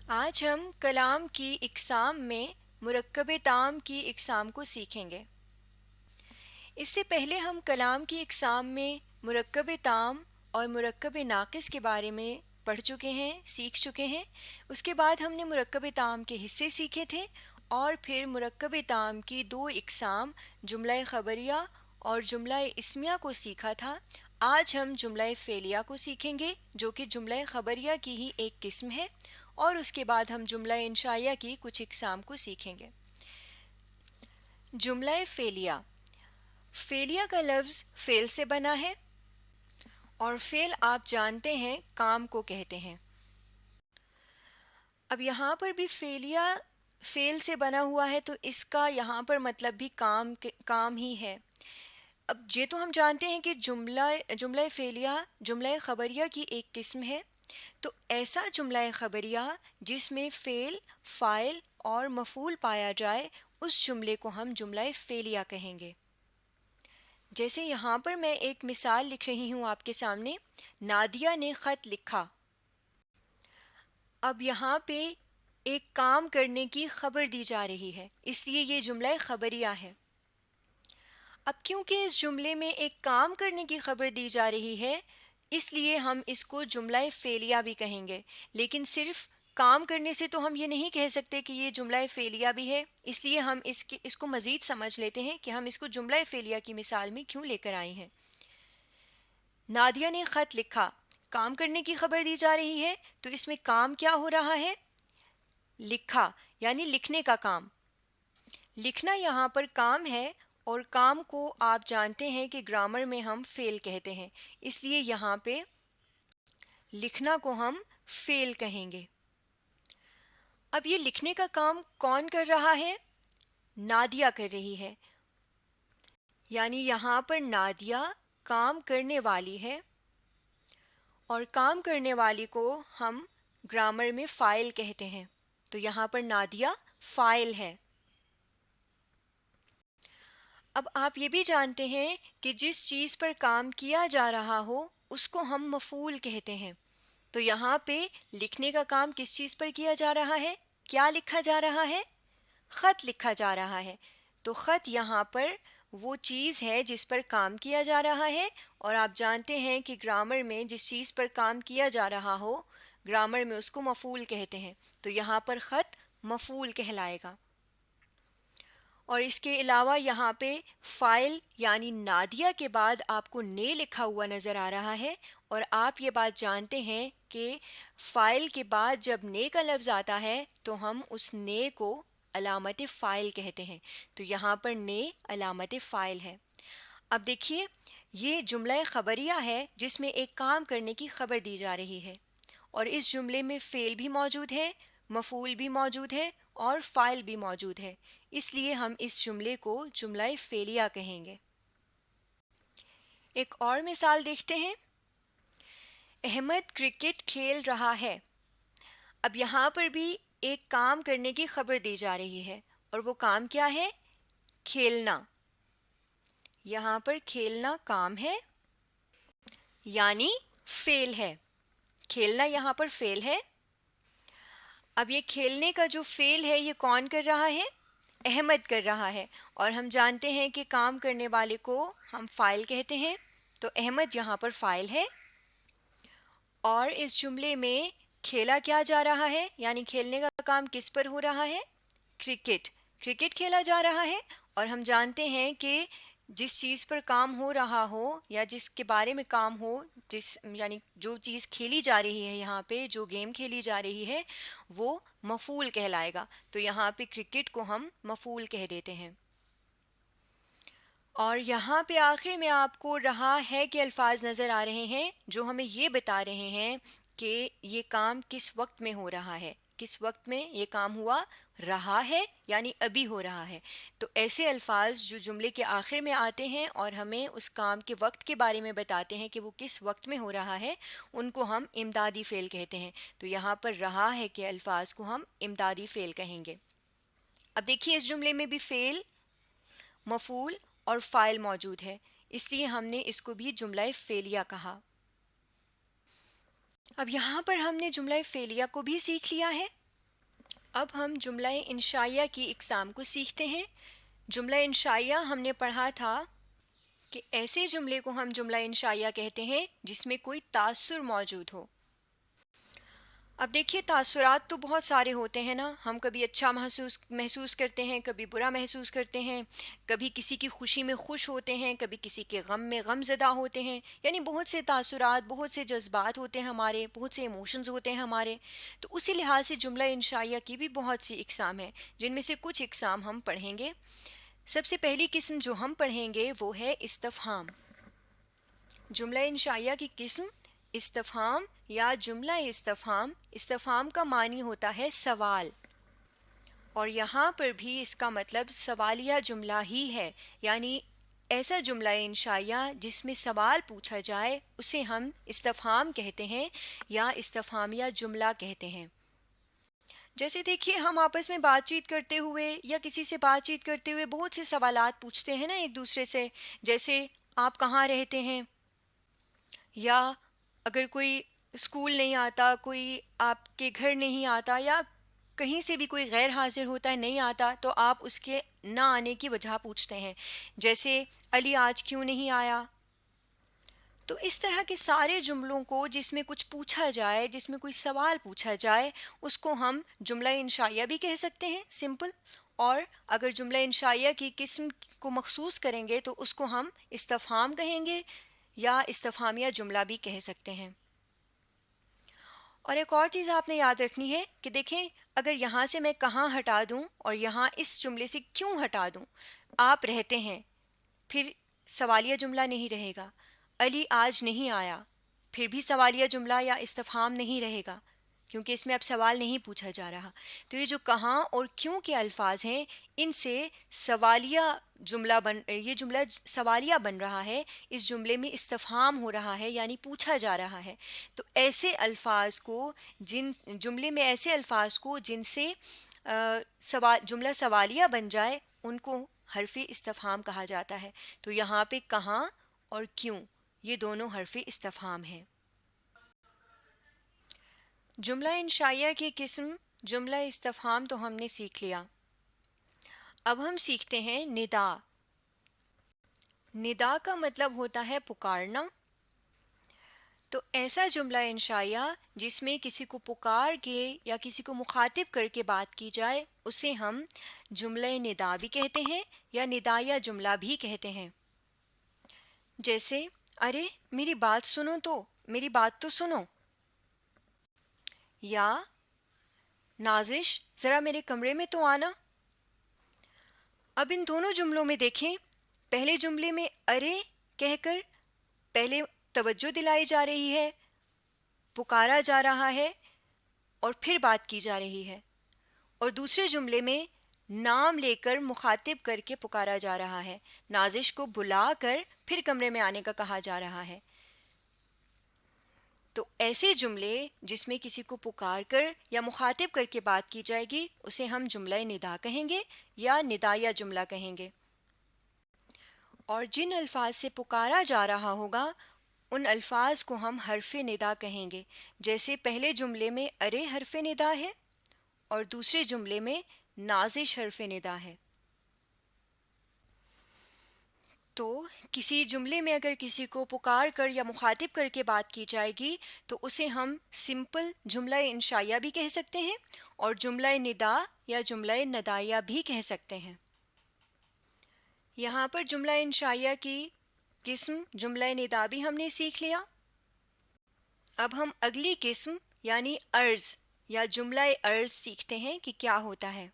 آج ہم کلام کی اقسام میں مرکب تام کی اقسام کو سیکھیں گے۔ اس سے پہلے ہم کلام کی اقسام میں مرکب تام اور مرکب ناقص کے بارے میں پڑھ چکے ہیں، سیکھ چکے ہیں۔ اس کے بعد ہم نے مرکب تام کے حصے سیکھے تھے اور پھر مرکب تام کی دو اقسام جملہ خبریہ اور جملہ اسمیہ کو سیکھا تھا۔ آج ہم جملہ فعلیہ کو سیکھیں گے جو کہ جملہ خبریہ کی ہی ایک قسم ہے، اور اس کے بعد ہم جملہ انشائیہ کی کچھ اقسام کو سیکھیں گے۔ جملہ فعلیہ۔ فعلیہ کا لفظ فعل سے بنا ہے، اور فعل آپ جانتے ہیں کام کو کہتے ہیں۔ اب یہاں پر بھی فعلیہ فعل سے بنا ہوا ہے، تو اس کا یہاں پر مطلب بھی کام ہی ہے۔ اب یہ تو ہم جانتے ہیں کہ جملہ فعلیہ جملہ خبریہ کی ایک قسم ہے، تو ایسا جملہ خبریہ جس میں فعل، فاعل اور مفعول پایا جائے، اس جملے کو ہم جملہ فعلیہ کہیں گے۔ جیسے یہاں پر میں ایک مثال لکھ رہی ہوں آپ کے سامنے، نادیہ نے خط لکھا۔ اب یہاں پہ ایک کام کرنے کی خبر دی جا رہی ہے، اس لیے یہ جملہ خبریہ ہے۔ اب کیونکہ اس جملے میں ایک کام کرنے کی خبر دی جا رہی ہے، اس لیے ہم اس کو جملہ فعلیہ بھی کہیں گے۔ لیکن صرف کام کرنے سے تو ہم یہ نہیں کہہ سکتے کہ یہ جملہ فعلیہ بھی ہے، اس لیے ہم اس کو مزید سمجھ لیتے ہیں کہ ہم اس کو جملہ فعلیہ کی مثال میں کیوں لے کر آئے ہیں۔ نادیہ نے خط لکھا، کام کرنے کی خبر دی جا رہی ہے، تو اس میں کام کیا ہو رہا ہے؟ لکھا، یعنی لکھنے کا کام۔ لکھنا یہاں پر کام ہے، اور کام کو آپ جانتے ہیں کہ گرامر میں ہم فعل کہتے ہیں، اس لیے یہاں پہ لکھنا کو ہم فعل کہیں گے۔ اب یہ لکھنے کا کام کون کر رہا ہے؟ نادیہ کر رہی ہے، یعنی یہاں پر نادیہ کام کرنے والی ہے، اور کام کرنے والی کو ہم گرامر میں فاعل کہتے ہیں، تو یہاں پر نادیہ فاعل ہے۔ اب آپ یہ بھی جانتے ہیں کہ جس چیز پر کام کیا جا رہا ہو اس کو ہم مفعول کہتے ہیں، تو یہاں پہ لکھنے کا کام کس چیز پر کیا جا رہا ہے؟ کیا لکھا جا رہا ہے؟ خط لکھا جا رہا ہے، تو خط یہاں پر وہ چیز ہے جس پر کام کیا جا رہا ہے، اور آپ جانتے ہیں کہ گرامر میں جس چیز پر کام کیا جا رہا ہو گرامر میں اس کو مفعول کہتے ہیں، تو یہاں پر خط مفعول کہلائے گا۔ اور اس کے علاوہ یہاں پہ فاعل یعنی نادیہ کے بعد آپ کو نے لکھا ہوا نظر آ رہا ہے، اور آپ یہ بات جانتے ہیں کہ فاعل کے بعد جب نے کا لفظ آتا ہے تو ہم اس نے کو علامت فاعل کہتے ہیں، تو یہاں پر نے علامت فاعل ہے۔ اب دیکھیے، یہ جملہ خبریہ ہے جس میں ایک کام کرنے کی خبر دی جا رہی ہے، اور اس جملے میں فعل بھی موجود ہے، مفعول بھی موجود ہے اور فاعل بھی موجود ہے، اس لیے ہم اس جملے کو جملہ فعلیہ کہیں گے۔ ایک اور مثال دیکھتے ہیں، احمد کرکٹ کھیل رہا ہے۔ اب یہاں پر بھی ایک کام کرنے کی خبر دی جا رہی ہے، اور وہ کام کیا ہے؟ کھیلنا۔ یہاں پر کھیلنا کام ہے، یعنی فعل ہے۔ کھیلنا یہاں پر فعل ہے۔ اب یہ کھیلنے کا جو فعل ہے یہ کون کر رہا ہے؟ احمد کر رہا ہے، اور ہم جانتے ہیں کہ کام کرنے والے کو ہم فاعل کہتے ہیں، تو احمد یہاں پر فاعل ہے۔ اور اس جملے میں کھیلا کیا جا رہا ہے، یعنی کھیلنے کا کام کس پر ہو رہا ہے؟ کرکٹ کھیلا جا رہا ہے، اور ہم جانتے ہیں کہ جس چیز پر کام ہو رہا ہو یا جس کے بارے میں کام ہو، یعنی جو چیز کھیلی جا رہی ہے، یہاں پہ جو گیم کھیلی جا رہی ہے وہ مفعول کہلائے گا، تو یہاں پہ کرکٹ کو ہم مفعول کہہ دیتے ہیں۔ اور یہاں پہ آخر میں آپ کو رہا ہے کہ الفاظ نظر آ رہے ہیں جو ہمیں یہ بتا رہے ہیں کہ یہ کام کس وقت میں ہو رہا ہے، کس وقت میں یہ کام ہوا رہا ہے، یعنی ابھی ہو رہا ہے۔ تو ایسے الفاظ جو جملے کے آخر میں آتے ہیں اور ہمیں اس کام کے وقت کے بارے میں بتاتے ہیں کہ وہ کس وقت میں ہو رہا ہے، ان کو ہم امدادی فعل کہتے ہیں، تو یہاں پر رہا ہے کہ الفاظ کو ہم امدادی فعل کہیں گے۔ اب دیکھیے، اس جملے میں بھی فعل، مفعول اور فاعل موجود ہے، اس لیے ہم نے اس کو بھی جملہ فعلیہ کہا۔ اب یہاں پر ہم نے جملہ فعلیہ کو بھی سیکھ لیا ہے، اب ہم جملہ انشائیہ کی اقسام کو سیکھتے ہیں۔ جملہ انشائیہ ہم نے پڑھا تھا کہ ایسے جملے کو ہم جملہ انشائیہ کہتے ہیں جس میں کوئی تاثر موجود ہو۔ اب دیکھیے، تاثرات تو بہت سارے ہوتے ہیں نا، ہم کبھی اچھا محسوس کرتے ہیں، کبھی برا محسوس کرتے ہیں، کبھی کسی کی خوشی میں خوش ہوتے ہیں، کبھی کسی کے غم میں غم زدہ ہوتے ہیں، یعنی بہت سے تاثرات، بہت سے جذبات ہوتے ہیں ہمارے، بہت سے ایموشنز ہوتے ہیں ہمارے۔ تو اسی لحاظ سے جملہ انشائیہ کی بھی بہت سی اقسام ہیں، جن میں سے کچھ اقسام ہم پڑھیں گے۔ سب سے پہلی قسم جو ہم پڑھیں گے وہ ہے استفہام۔ جملہ انشائیہ کی قسم استفہام یا جملہ استفہام۔ استفہام کا معنی ہوتا ہے سوال، اور یہاں پر بھی اس کا مطلب سوالیہ جملہ ہی ہے، یعنی ایسا جملہ انشائیہ جس میں سوال پوچھا جائے اسے ہم استفہام کہتے ہیں یا استفہامیہ جملہ کہتے ہیں۔ جیسے دیکھیے، ہم آپس میں بات چیت کرتے ہوئے یا کسی سے بات چیت کرتے ہوئے بہت سے سوالات پوچھتے ہیں نا ایک دوسرے سے، جیسے آپ کہاں رہتے ہیں، یا اگر کوئی اسکول نہیں آتا، کوئی آپ کے گھر نہیں آتا، یا کہیں سے بھی کوئی غیر حاضر ہوتا ہے نہیں آتا، تو آپ اس کے نہ آنے کی وجہ پوچھتے ہیں، جیسے علی آج کیوں نہیں آیا۔ تو اس طرح کے سارے جملوں کو جس میں کچھ پوچھا جائے، جس میں کوئی سوال پوچھا جائے، اس کو ہم جملہ انشائیہ بھی کہہ سکتے ہیں، سمپل۔ اور اگر جملہ انشائیہ کی قسم کو مخصوص کریں گے تو اس کو ہم استفہام کہیں گے یا استفہامیہ جملہ بھی کہہ سکتے ہیں۔ اور ایک اور چیز آپ نے یاد رکھنی ہے کہ دیکھیں، اگر یہاں سے میں کہاں ہٹا دوں اور یہاں اس جملے سے کیوں ہٹا دوں، آپ رہتے ہیں، پھر سوالیہ جملہ نہیں رہے گا۔ علی آج نہیں آیا، پھر بھی سوالیہ جملہ یا استفہام نہیں رہے گا، کیونکہ اس میں اب سوال نہیں پوچھا جا رہا۔ تو یہ جو کہاں اور کیوں کے الفاظ ہیں، ان سے سوالیہ یہ جملہ سوالیہ بن رہا ہے، اس جملے میں استفہام ہو رہا ہے، یعنی پوچھا جا رہا ہے۔ تو ایسے الفاظ کو جملے میں ایسے الفاظ کو جن سے جملہ سوالیہ بن جائے، ان کو حرف استفہام کہا جاتا ہے۔ تو یہاں پہ کہاں اور کیوں، یہ دونوں حرف استفہام ہیں۔ جملہ انشائیہ کی قسم جملہ استفہام تو ہم نے سیکھ لیا۔ اب ہم سیکھتے ہیں ندا۔ ندا کا مطلب ہوتا ہے پکارنا۔ تو ایسا جملہ انشائیہ جس میں کسی کو پکار کے یا کسی کو مخاطب کر کے بات کی جائے، اسے ہم جملہ ندا بھی کہتے ہیں یا ندائیہ جملہ بھی کہتے ہیں۔ جیسے، ارے میری بات سنو، تو میری بات تو سنو، یا نازش ذرا میرے کمرے میں تو آنا۔ اب ان دونوں جملوں میں دیکھیں، پہلے جملے میں ارے کہہ کر پہلے توجہ دلائی جا رہی ہے، پکارا جا رہا ہے اور پھر بات کی جا رہی ہے، اور دوسرے جملے میں نام لے کر مخاطب کر کے پکارا جا رہا ہے، نازش کو بلا کر پھر کمرے میں آنے کا کہا جا رہا ہے۔ تو ایسے جملے جس میں کسی کو پکار کر یا مخاطب کر کے بات کی جائے گی، اسے ہم جملہ ندا کہیں گے یا ندائیہ جملہ کہیں گے۔ اور جن الفاظ سے پکارا جا رہا ہوگا ان الفاظ کو ہم حرف ندا کہیں گے، جیسے پہلے جملے میں ارے حرف ندا ہے اور دوسرے جملے میں نازش حرف ندا ہے۔ تو کسی جملے میں اگر کسی کو پکار کر یا مخاطب کر کے بات کی جائے گی تو اسے ہم سمپل جملہ انشائیہ بھی کہہ سکتے ہیں اور جملہ ندا یا جملہ ندائیہ بھی کہہ سکتے ہیں۔ یہاں پر جملہ انشائیہ کی قسم جملہ ندا بھی ہم نے سیکھ لیا۔ اب ہم اگلی قسم یعنی عرض یا جملہ عرض سیکھتے ہیں کہ کیا ہوتا ہے۔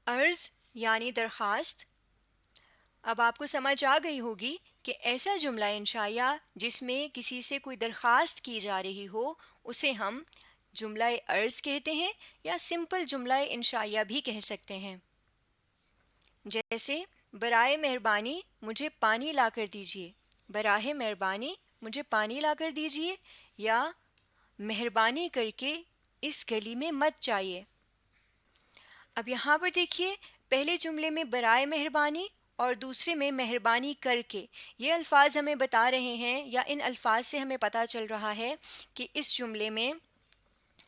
عرض یعنی درخواست۔ اب آپ کو سمجھ آ گئی ہوگی کہ ایسا جملہ انشائیہ جس میں کسی سے کوئی درخواست کی جا رہی ہو اسے ہم جملہ عرض کہتے ہیں یا سمپل جملہ انشائیہ بھی کہہ سکتے ہیں۔ جیسے، برائے مہربانی مجھے پانی لا کر دیجیے، براہ مہربانی مجھے پانی لا کر دیجیے، یا مہربانی کر کے اس گلی میں مت جائیے۔ اب یہاں پر دیکھیے، پہلے جملے میں برائے مہربانی اور دوسرے میں مہربانی کر کے، یہ الفاظ ہمیں بتا رہے ہیں یا ان الفاظ سے ہمیں پتہ چل رہا ہے کہ اس جملے میں